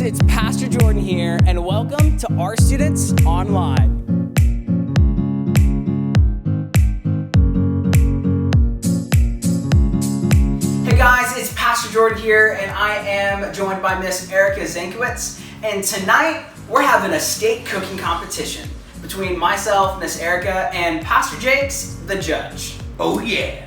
guys, it's Pastor Jordan here, and welcome to rStudents Online. Hey guys, it's Pastor Jordan here, and I am joined by Miss Erica Zankowitz, and tonight we're having a steak cooking competition between myself, Miss Erica, and Pastor Jakes, the judge. Oh yeah!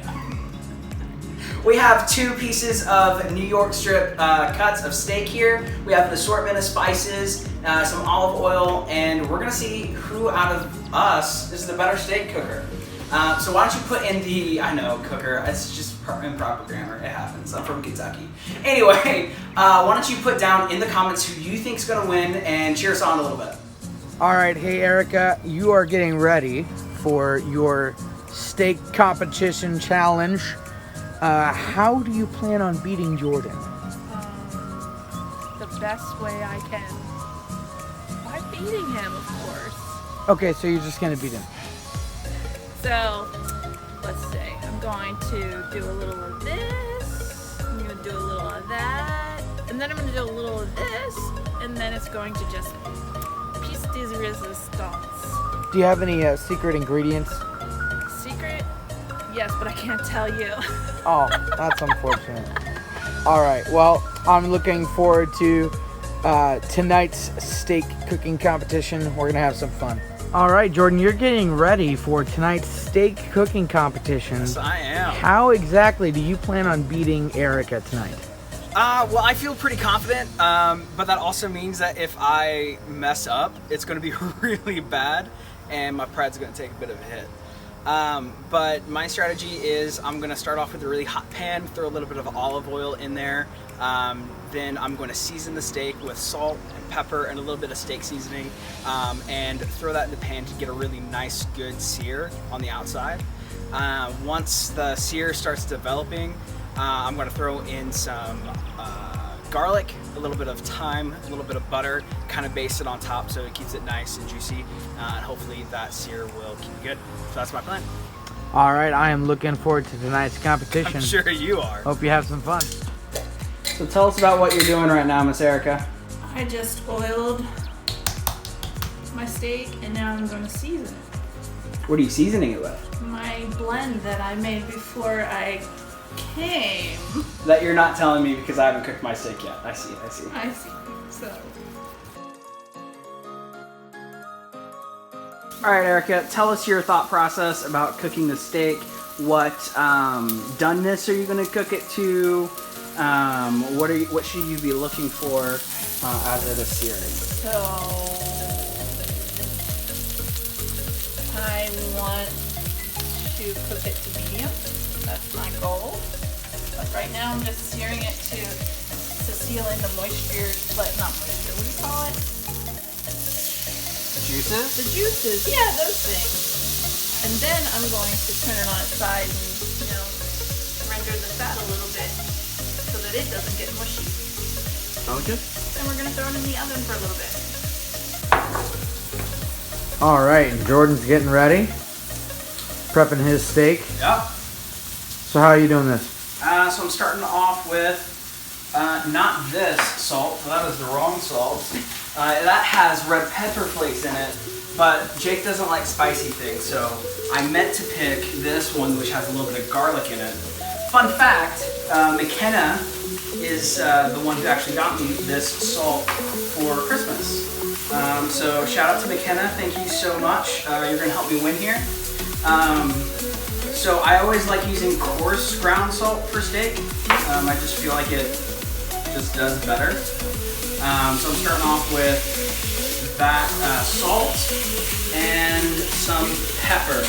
We have 2 pieces of New York strip cuts of steak here. We have an assortment of spices, some olive oil, and we're gonna see who out of us is the better steak cooker. So why don't you put in the, I know, cooker, it's just improper grammar, it happens, I'm from Kentucky. Anyway, why don't you put down in the comments who you think's gonna win and cheer us on a little bit. All right, hey Erica, you are getting ready for your steak competition challenge. How do you plan on beating Jordan? The best way I can. By beating him, of course. Okay, so you're just gonna beat him. So, let's say I'm going to do a little of this, I'm going to do a little of that, and then I'm going to do a little of this, and then it's going to just piece de resistance. Do you have any secret ingredients? Secret? Yes, but I can't tell you. Oh, that's unfortunate. All right, well, I'm looking forward to tonight's steak cooking competition. We're gonna have some fun. All right, Jordan, you're getting ready for tonight's steak cooking competition. Yes, I am. How exactly do you plan on beating Erica tonight? Well, I feel pretty confident, but that also means that if I mess up, it's going to be really bad, and my pride's going to take a bit of a hit. But my strategy is I'm going to start off with a really hot pan, throw a little bit of olive oil in there, then I'm going to season the steak with salt and pepper and a little bit of steak seasoning, and throw that in the pan to get a really nice, good sear on the outside. Once the sear starts developing, I'm going to throw in some garlic, a little bit of thyme, a little bit of butter, kind of baste it on top so it keeps it nice and juicy, and hopefully that sear will keep it good. So that's my plan. All right, I am looking forward to tonight's competition. I'm sure you are. Hope you have some fun. So tell us about what you're doing right now, Miss Erica. I just oiled my steak, and now I'm going to season it. What are you seasoning it with? My blend that I made before I came. That you're not telling me because I haven't cooked my steak yet. I see. I see. So. All right, Erica, tell us your thought process about cooking the steak. What doneness are you going to cook it to? What should you be looking for as it is searing? So I want to cook it to medium. That's my goal. But right now I'm just searing it to seal in the moisture, but not moisture. What do you call it? The juices? The juices. Yeah, those things. And then I'm going to turn it on its side and, render the fat a little bit so that it doesn't get mushy. Okay. Then we're going to throw it in the oven for a little bit. All right, Jordan's getting ready, prepping his steak. Yep. So how are you doing this? So I'm starting off with not this salt. That is the wrong salt. That has red pepper flakes in it, but Jake doesn't like spicy things, so I meant to pick this one, which has a little bit of garlic in it. Fun fact, McKenna is the one who actually got me this salt for Christmas. So shout out to McKenna, thank you so much. You're gonna help me win here. So I always like using coarse ground salt for steak. I just feel like it just does better. So I'm starting off with that salt and some pepper.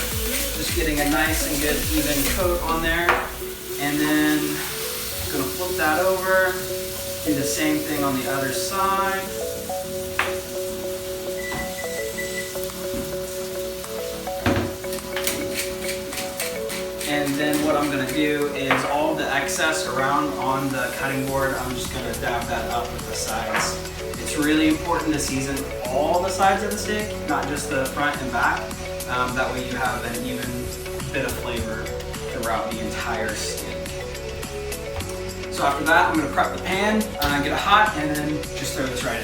Just getting a nice and good even coat on there. And then I'm gonna flip that over, do the same thing on the other side. And then what I'm gonna do is all the excess around on the cutting board, I'm just gonna dab that up with the sides. It's really important to season all the sides of the steak, not just the front and back. That way you have an even bit of flavor throughout the entire steak. So after that, I'm gonna prep the pan, get it hot, and then just throw this right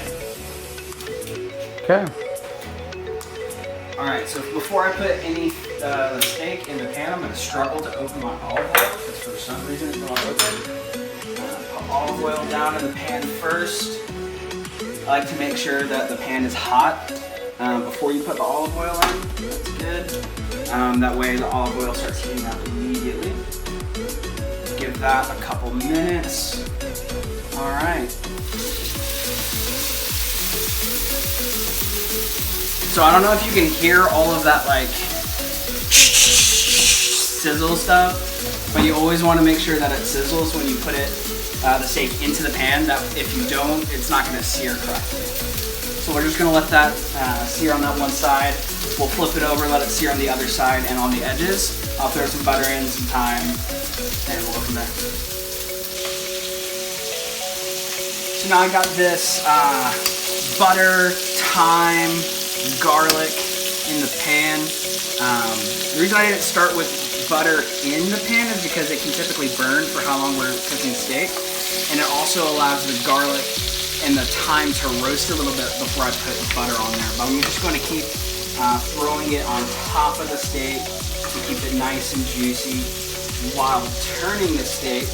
Okay. All right, so before I put any steak in the pan, I'm going to struggle to open my olive oil because for some reason it's not open. Put olive oil down in the pan first. I like to make sure that the pan is hot before you put the olive oil in. That's good. That way the olive oil starts heating up immediately. Give that a couple minutes. All right. So I don't know if you can hear all of that like sizzle stuff, but you always want to make sure that it sizzles when you put it, the steak into the pan. That if you don't, it's not going to sear correctly. So we're just going to let that sear on that one side. We'll flip it over, let it sear on the other side and on the edges. I'll throw some butter in, some thyme, and we'll go from there. So now I got this butter, thyme, garlic in the pan. The reason I didn't start with butter in the pan is because it can typically burn for how long we're cooking steak, and it also allows the garlic and the thyme to roast a little bit before I put butter on there. But I'm just going to keep throwing it on top of the steak to keep it nice and juicy while turning the steak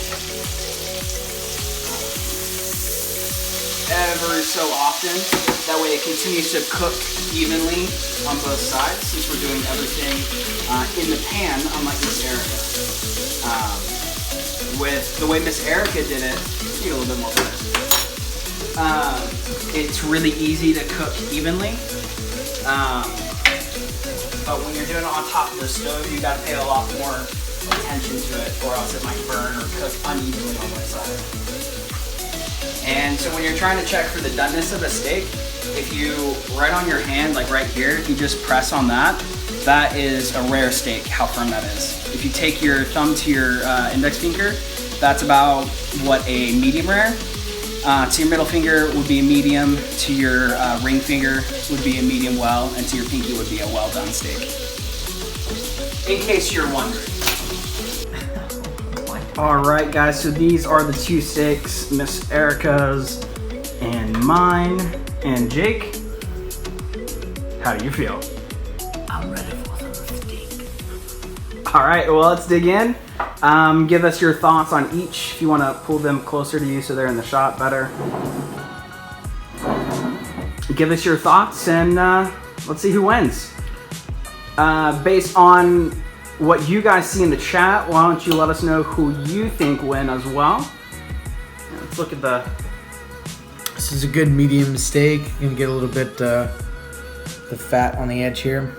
ever so often. That way it continues to cook evenly on both sides, since we're doing everything in the pan, unlike Miss Erica. With the way Miss Erica did it, need a little bit more butter. It's really easy to cook evenly, but when you're doing it on top of the stove, you got to pay a lot more attention to it, or else it might burn or cook unevenly on one side. And so when you're trying to check for the doneness of the steak, if you, right on your hand, like right here, if you just press on that, that is a rare steak, how firm that is. If you take your thumb to your index finger, that's about what a medium rare. To your middle finger would be a medium, to your ring finger would be a medium well, and to your pinky would be a well done steak. In case you're wondering. Alright guys, so these are the two steaks, Miss Erica's and mine. And Jake, how do you feel? I'm ready for some steak. Alright, well let's dig in. Give us your thoughts on each. If you want to pull them closer to you so they're in the shot better. Give us your thoughts and let's see who wins. Based on what you guys see in the chat, why don't you let us know who you think win as well. Let's look at the... This is a good medium steak. You can get a little bit the fat on the edge here.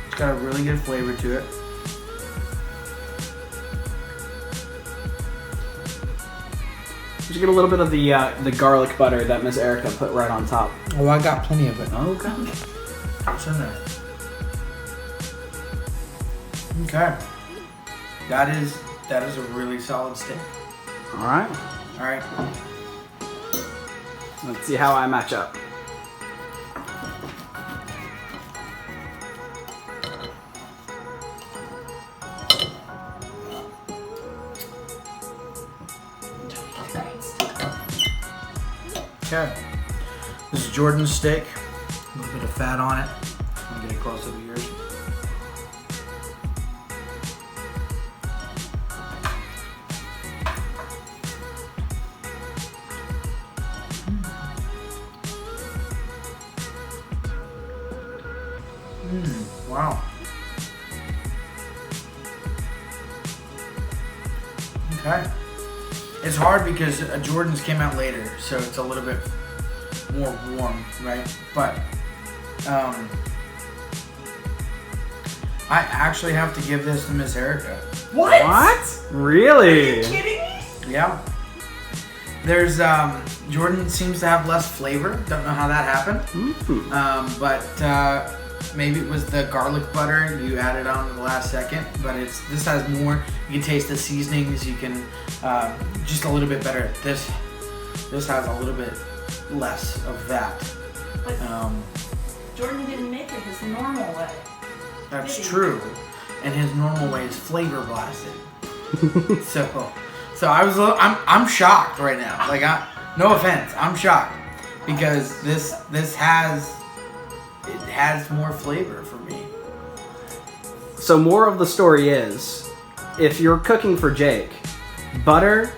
It's got a really good flavor to it. Just get a little bit of the garlic butter that Miss Erica put right on top. Oh, I got plenty of it. Okay. What's in there? Okay. That is a really solid steak. All right. All right. Let's see how I match up. Okay. This is Jordan's steak. A little bit of fat on it. I'm gonna get it close to yours. Wow. Okay. It's hard because Jordan's came out later, so it's a little bit more warm, right? But I actually have to give this to Miss Erica. What? Really? Are you kidding me? Yeah. There's Jordan seems to have less flavor. Don't know how that happened. But maybe it was the garlic butter you added on in the last second. But this has more. You can taste the seasonings. You can just a little bit better. This has a little bit less of that. But Jordan didn't make it his normal way. That's true. And his normal way is flavor blasted. So So I'm shocked right now. Like, no offense, I'm shocked because this has more flavor for me. So more of the story is, if you're cooking for Jake, butter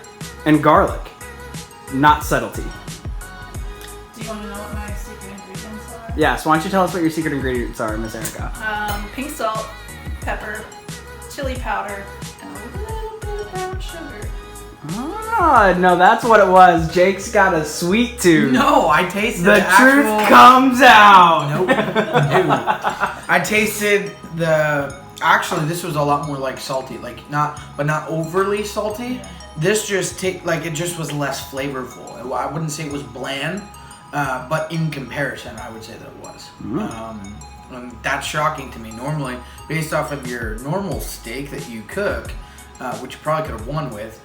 and garlic, not subtlety. Do you want to know what my secret ingredients are? Yes, why don't you tell us what your secret ingredients are, Miss Erica? Pink salt, pepper, chili powder, and a little bit of brown sugar. Ah, no, that's what it was. Jake's got a sweet tooth. No, I tasted The truth actual... comes out. Nope. I tasted the... Actually, this was a lot more like salty, like not overly salty. This just it just was less flavorful. I wouldn't say it was bland, but in comparison, I would say that it was. And that's shocking to me. Normally, based off of your normal steak that you cook, which you probably could have won with,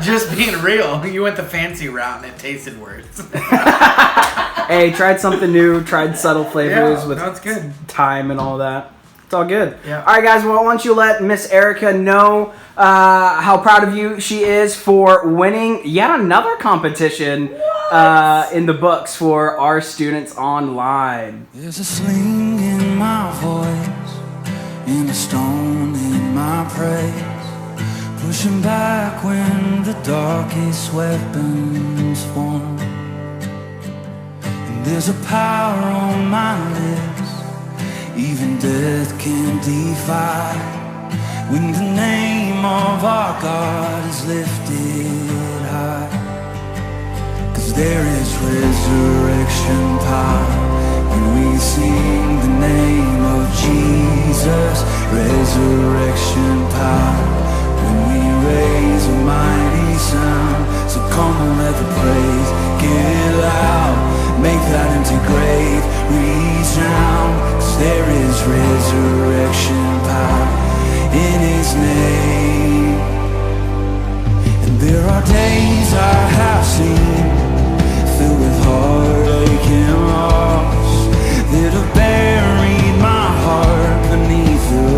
just being real, you went the fancy route and it tasted worse. Hey, tried something new, tried subtle flavors with that's good. Thyme and all that. It's all good. Yeah. All right, guys. Well, why don't you let Miss Erica know how proud of you she is for winning yet another competition in the books for rStudents Online. There's a sling in my voice and a stone in my praise, pushing back when the darkest weapons form. And there's a power on my lips even death can defy, when the name of our God is lifted high. 'Cause there is resurrection power when we sing the name of Jesus. Resurrection power when we raise a mighty sound. So come on, let the praise get loud, make that empty grave resound. There is resurrection power in His name. And there are days I have seen filled with heartache and loss that have buried my heart beneath the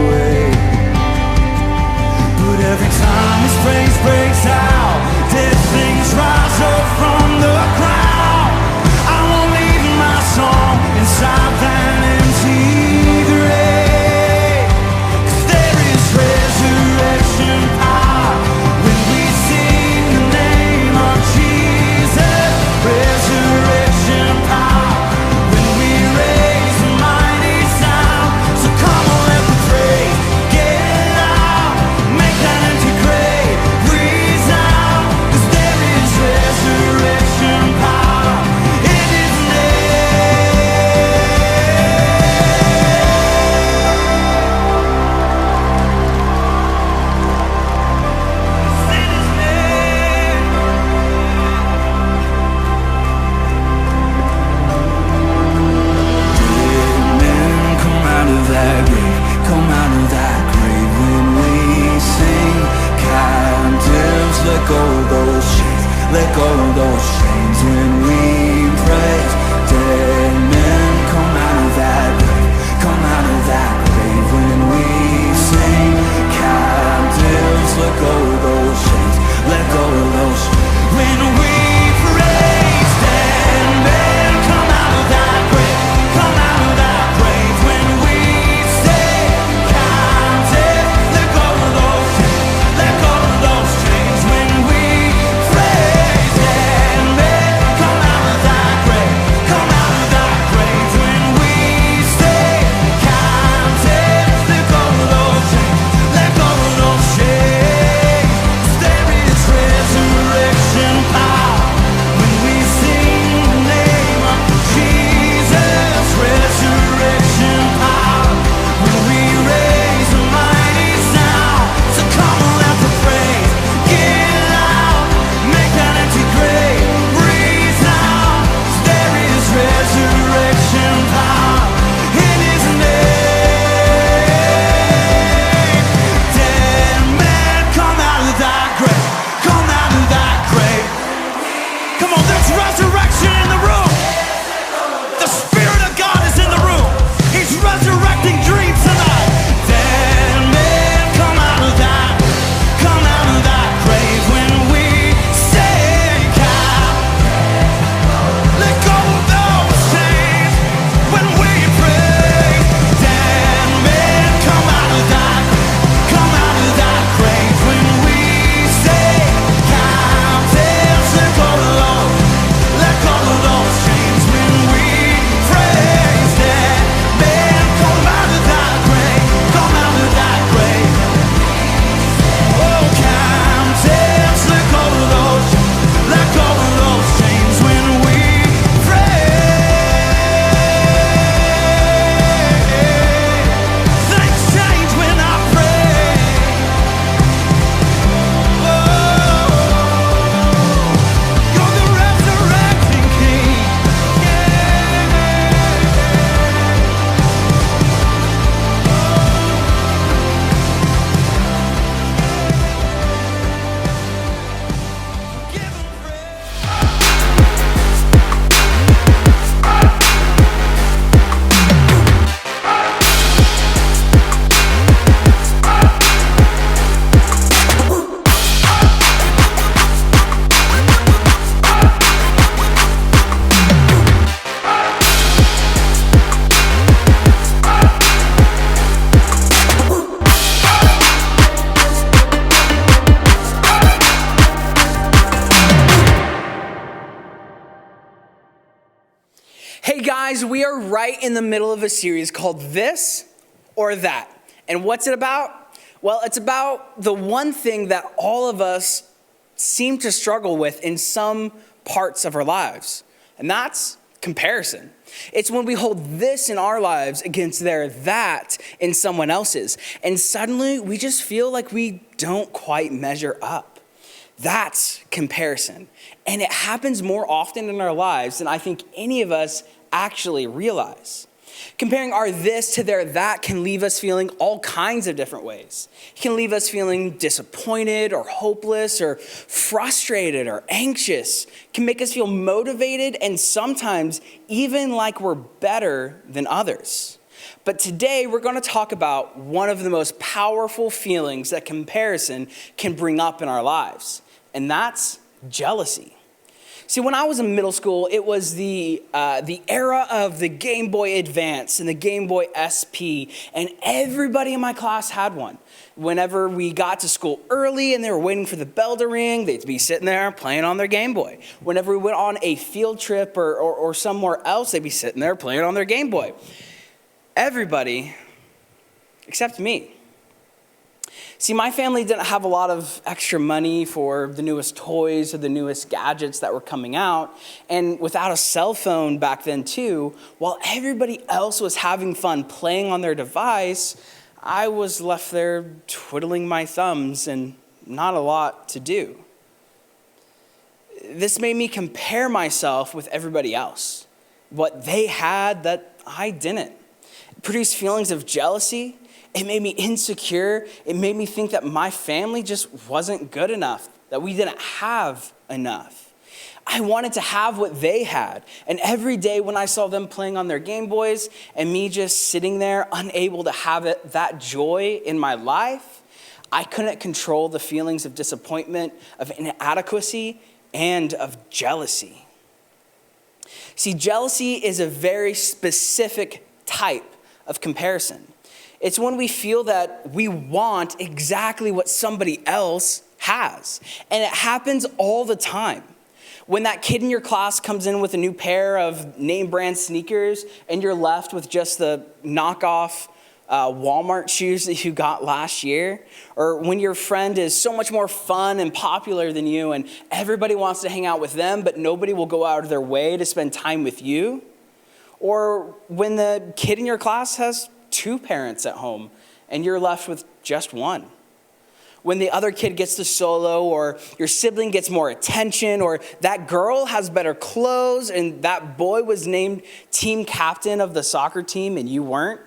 weight. But every time His praise breaks out, dead things rise up from the crowd. I won't leave my song inside that grave. 'Cause there is resurrection power when we sing the name of Jesus. Resurrection power when we raise a mighty sound. So come on, let the praise get loud, make that empty grave resound. 'Cause there is resurrection power in His name. Let go of those chains, let go of those chains when we praise. Dead men come out of that grave, come out of that grave when we sing. Captives, let go of those chains, let go of those when we praise. Dead men come out of that grave, come out of that grave when we sing. Captives, let go of those chains, let go of those chains. When we praise, dead men come guys, we are right in the middle of a series called This or That. And what's it about? Well, it's about the one thing that all of us seem to struggle with in some parts of our lives, and that's comparison. It's when we hold this in our lives against their that in someone else's, and suddenly we just feel like we don't quite measure up. That's comparison, and it happens more often in our lives than I think any of us actually realize. Comparing our this to their that can leave us feeling all kinds of different ways. It can leave us feeling disappointed or hopeless or frustrated or anxious. It can make us feel motivated and sometimes even like we're better than others. But today we're going to talk about one of the most powerful feelings that comparison can bring up in our lives, and that's jealousy. See, when I was in middle school, it was the era of the Game Boy Advance and the Game Boy SP, and everybody in my class had one. Whenever we got to school early and they were waiting for the bell to ring, they'd be sitting there playing on their Game Boy. Whenever we went on a field trip or somewhere else, they'd be sitting there playing on their Game Boy. Everybody except me. See, my family didn't have a lot of extra money for the newest toys or the newest gadgets that were coming out. And without a cell phone back then too, while everybody else was having fun playing on their device, I was left there twiddling my thumbs and not a lot to do. This made me compare myself with everybody else, what they had that I didn't. It produced feelings of jealousy. It made me insecure. It made me think that my family just wasn't good enough, that we didn't have enough. I wanted to have what they had. And every day when I saw them playing on their Game Boys and me just sitting there unable to have that joy in my life, I couldn't control the feelings of disappointment, of inadequacy, and of jealousy. See, jealousy is a very specific type of comparison. It's when we feel that we want exactly what somebody else has. And it happens all the time. When that kid in your class comes in with a new pair of name brand sneakers and you're left with just the knockoff Walmart shoes that you got last year, or when your friend is so much more fun and popular than you and everybody wants to hang out with them, but nobody will go out of their way to spend time with you, or when the kid in your class has two parents at home and you're left with just one. When the other kid gets to solo, or your sibling gets more attention, or that girl has better clothes and that boy was named team captain of the soccer team and you weren't.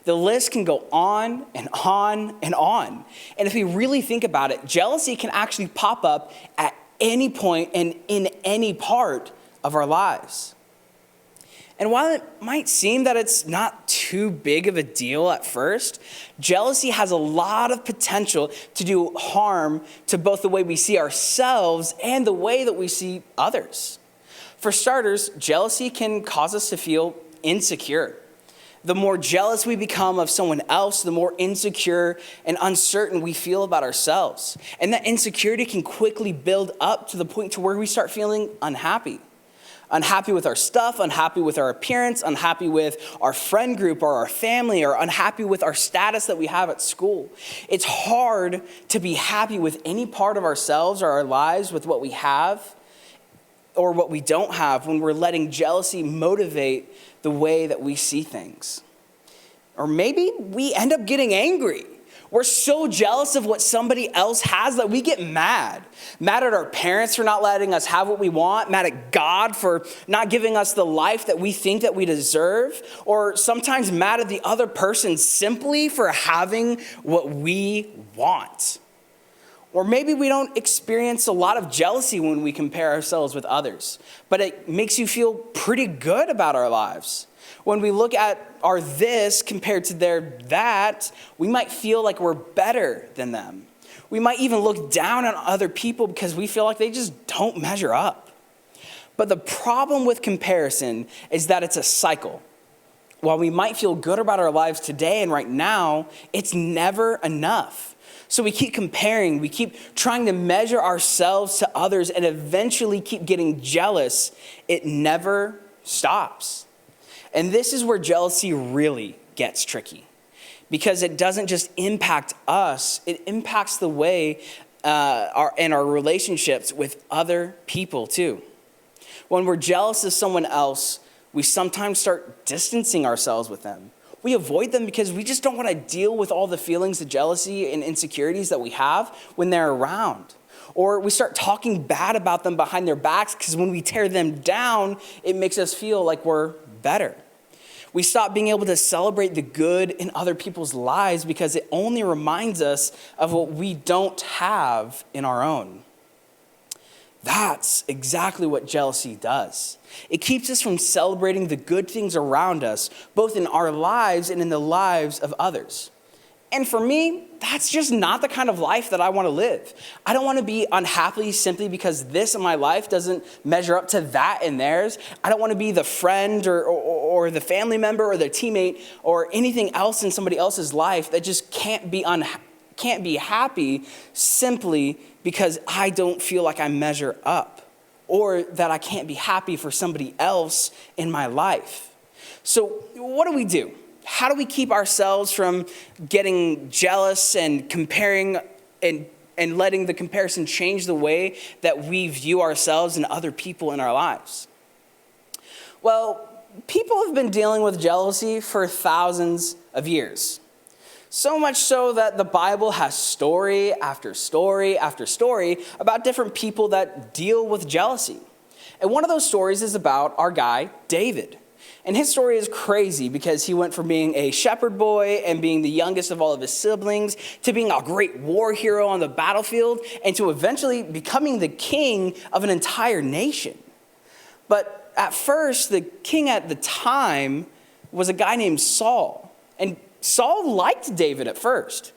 The list can go on and on and on. And if we really think about it, jealousy can actually pop up at any point and in any part of our lives. And while it might seem that it's not too big of a deal at first, jealousy has a lot of potential to do harm to both the way we see ourselves and the way that we see others. For starters, jealousy can cause us to feel insecure. The more jealous we become of someone else, the more insecure and uncertain we feel about ourselves. And that insecurity can quickly build up to the point to where we start feeling unhappy. Unhappy with our stuff, unhappy with our appearance, unhappy with our friend group or our family, or unhappy with our status that we have at school. It's hard to be happy with any part of ourselves or our lives with what we have or what we don't have when we're letting jealousy motivate the way that we see things. Or maybe we end up getting angry. We're so jealous of what somebody else has that we get mad. Mad at our parents for not letting us have what we want. Mad at God for not giving us the life that we think that we deserve. Or sometimes mad at the other person simply for having what we want. Or maybe we don't experience a lot of jealousy when we compare ourselves with others, but it makes you feel pretty good about our lives. When we look at our this compared to their that, we might feel like we're better than them. We might even look down on other people because we feel like they just don't measure up. But the problem with comparison is that it's a cycle. While we might feel good about our lives today and right now, it's never enough. So we keep comparing, we keep trying to measure ourselves to others and eventually keep getting jealous. It never stops. And this is where jealousy really gets tricky, because it doesn't just impact us, it impacts the way our relationships with other people too. When we're jealous of someone else, we sometimes start distancing ourselves with them. We avoid them because we just don't want to deal with all the feelings of jealousy and insecurities that we have when they're around. Or we start talking bad about them behind their backs because when we tear them down, it makes us feel like we're better. We stop being able to celebrate the good in other people's lives because it only reminds us of what we don't have in our own. That's exactly what jealousy does. It keeps us from celebrating the good things around us, both in our lives and in the lives of others. And for me, that's just not the kind of life that I want to live. I don't want to be unhappy simply because this in my life doesn't measure up to that in theirs. I don't want to be the friend or the family member or the teammate or anything else in somebody else's life that just can't be happy simply because I don't feel like I measure up, or that I can't be happy for somebody else in my life. So what do? How do we keep ourselves from getting jealous and comparing and letting the comparison change the way that we view ourselves and other people in our lives? Well, people have been dealing with jealousy for thousands of years. So much so that the Bible has story after story after story about different people that deal with jealousy. And one of those stories is about our guy, David. And his story is crazy because he went from being a shepherd boy and being the youngest of all of his siblings to being a great war hero on the battlefield and to eventually becoming the king of an entire nation. But at first, the king at the time was a guy named Saul. And Saul liked David at first.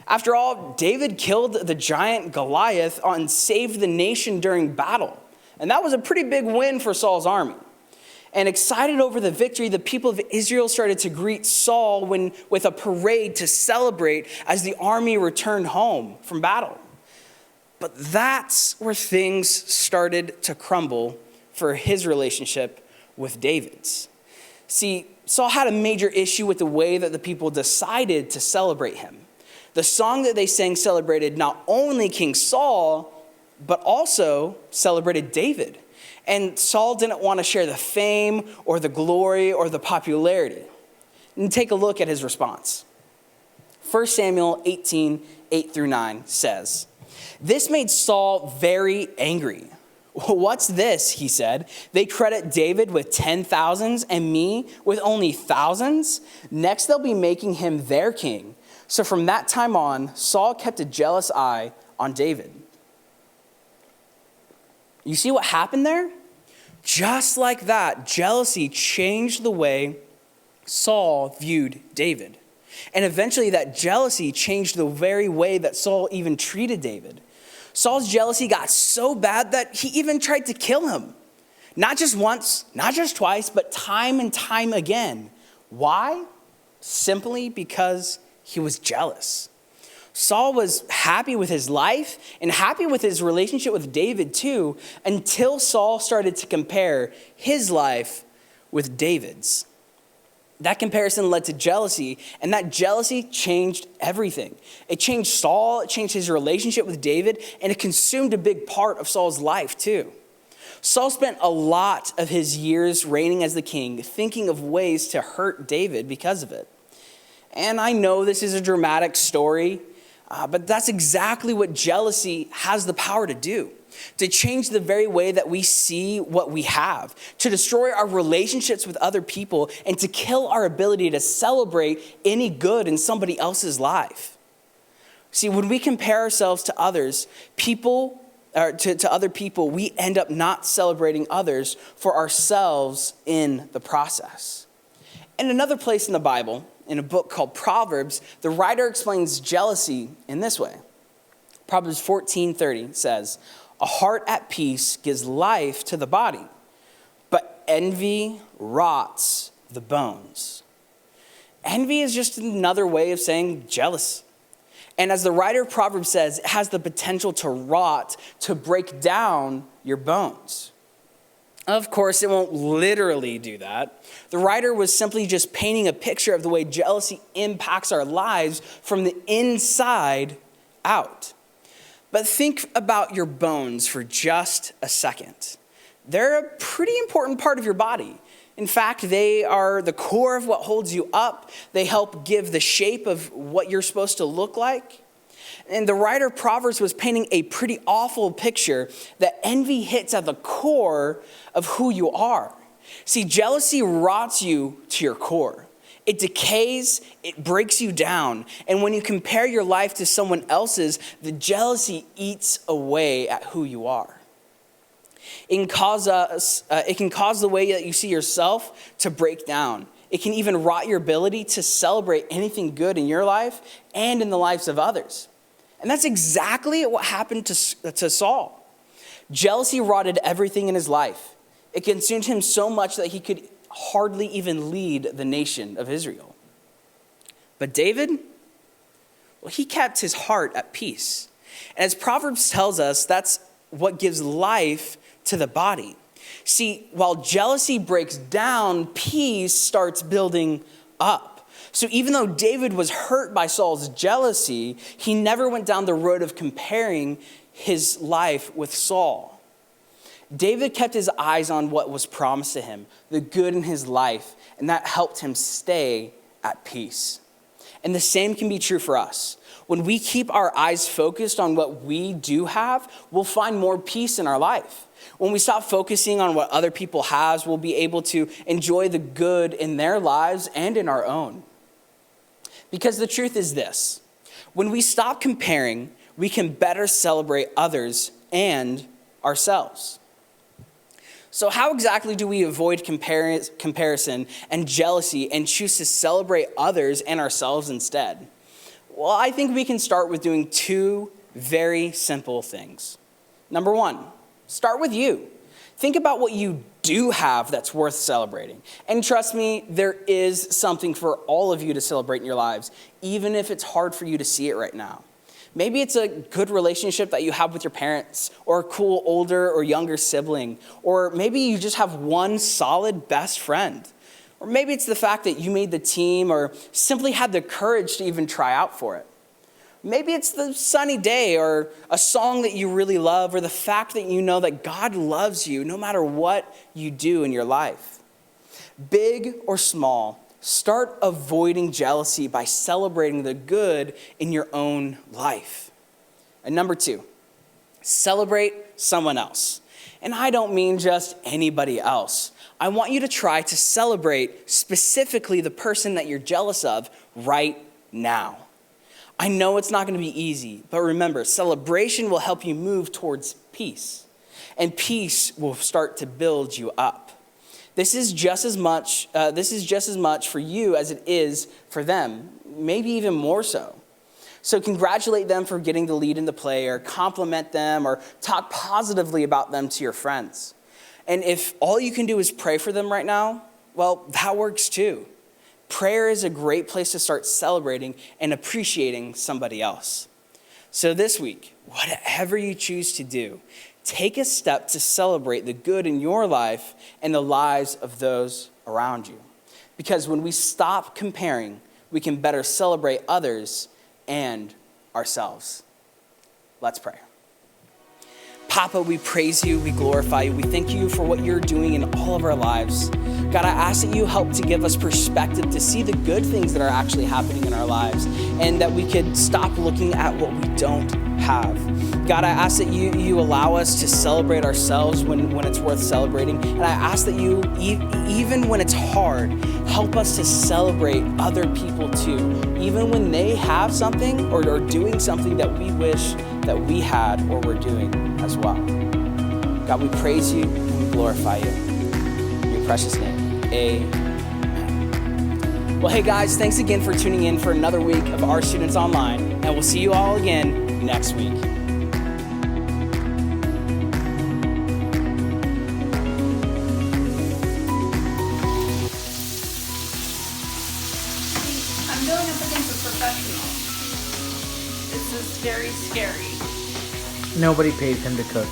After all, David killed the giant Goliath and saved the nation during battle. And that was a pretty big win for Saul's army. And excited over the victory, the people of Israel started to greet Saul with a parade to celebrate as the army returned home from battle. But that's where things started to crumble for his relationship with David's. See, Saul had a major issue with the way that the people decided to celebrate him. The song that they sang celebrated not only King Saul, but also celebrated David. And Saul didn't want to share the fame or the glory or the popularity. And take a look at his response. 1 Samuel 18, 8-9 says, "This made Saul very angry. 'What's this?' he said. 'They credit David with 10,000s and me with only thousands. Next they'll be making him their king.' So from that time on, Saul kept a jealous eye on David." You see what happened there? Just like that, jealousy changed the way Saul viewed David. And eventually that jealousy changed the very way that Saul even treated David. Saul's jealousy got so bad that he even tried to kill him. Not just once, not just twice, but time and time again. Why? Simply because he was jealous. Saul was happy with his life and happy with his relationship with David too, until Saul started to compare his life with David's. That comparison led to jealousy, and that jealousy changed everything. It changed Saul, it changed his relationship with David, and it consumed a big part of Saul's life too. Saul spent a lot of his years reigning as the king, thinking of ways to hurt David because of it. And I know this is a dramatic story, but that's exactly what jealousy has the power to do. To change the very way that we see what we have, to destroy our relationships with other people, and to kill our ability to celebrate any good in somebody else's life. See, when we compare ourselves to others, to other people, we end up not celebrating others for ourselves in the process. In another place in the Bible, in a book called Proverbs, the writer explains jealousy in this way. Proverbs 14:30 says, "A heart at peace gives life to the body, but envy rots the bones." Envy is just another way of saying jealous. And as the writer of Proverbs says, it has the potential to rot, to break down your bones. Of course, it won't literally do that. The writer was simply just painting a picture of the way jealousy impacts our lives from the inside out. But think about your bones for just a second. They're a pretty important part of your body. In fact, they are the core of what holds you up. They help give the shape of what you're supposed to look like. And the writer of Proverbs was painting a pretty awful picture that envy hits at the core of who you are. See, jealousy rots you to your core. It decays, it breaks you down. And when you compare your life to someone else's, the jealousy eats away at who you are. It can cause the way that you see yourself to break down. It can even rot your ability to celebrate anything good in your life and in the lives of others. And that's exactly what happened to Saul. Jealousy rotted everything in his life. It consumed him so much that he could hardly even lead the nation of Israel. But David, well, he kept his heart at peace. And as Proverbs tells us, that's what gives life to the body. See, while jealousy breaks down, peace starts building up. So even though David was hurt by Saul's jealousy, he never went down the road of comparing his life with Saul. David kept his eyes on what was promised to him, the good in his life, and that helped him stay at peace. And the same can be true for us. When we keep our eyes focused on what we do have, we'll find more peace in our life. When we stop focusing on what other people have, we'll be able to enjoy the good in their lives and in our own. Because the truth is this: when we stop comparing, we can better celebrate others and ourselves. So how exactly do we avoid comparison and jealousy and choose to celebrate others and ourselves instead? Well, I think we can start with doing two very simple things. Number one, start with you. Think about what you do have that's worth celebrating. And trust me, there is something for all of you to celebrate in your lives, even if it's hard for you to see it right now. Maybe it's a good relationship that you have with your parents, or a cool older or younger sibling, or maybe you just have one solid best friend. Or maybe it's the fact that you made the team or simply had the courage to even try out for it. Maybe it's the sunny day or a song that you really love, or the fact that you know that God loves you no matter what you do in your life. Big or small, start avoiding jealousy by celebrating the good in your own life. And number two, celebrate someone else. And I don't mean just anybody else. I want you to try to celebrate specifically the person that you're jealous of right now. I know it's not going to be easy, but remember, celebration will help you move towards peace, and peace will start to build you up. This is just as much for you as it is for them, maybe even more so. So congratulate them for getting the lead in the play, or compliment them, or talk positively about them to your friends. And if all you can do is pray for them right now, well, that works too. Prayer is a great place to start celebrating and appreciating somebody else. So this week, whatever you choose to do, take a step to celebrate the good in your life and the lives of those around you. Because when we stop comparing, we can better celebrate others and ourselves. Let's pray. Papa, we praise you, we glorify you, we thank you for what you're doing in all of our lives. God, I ask that you help to give us perspective to see the good things that are actually happening in our lives, and that we could stop looking at what we don't have. God, I ask that you allow us to celebrate ourselves when it's worth celebrating. And I ask that you, even when it's hard, help us to celebrate other people too, even when they have something or are doing something that we wish that we had or were doing as well. God, we praise you and we glorify you. In your precious name, amen. Well, hey guys, thanks again for tuning in for another week of rStudents Online, and we'll see you all again next week. I'm going up against a professional. This is very scary. Nobody pays him to cook.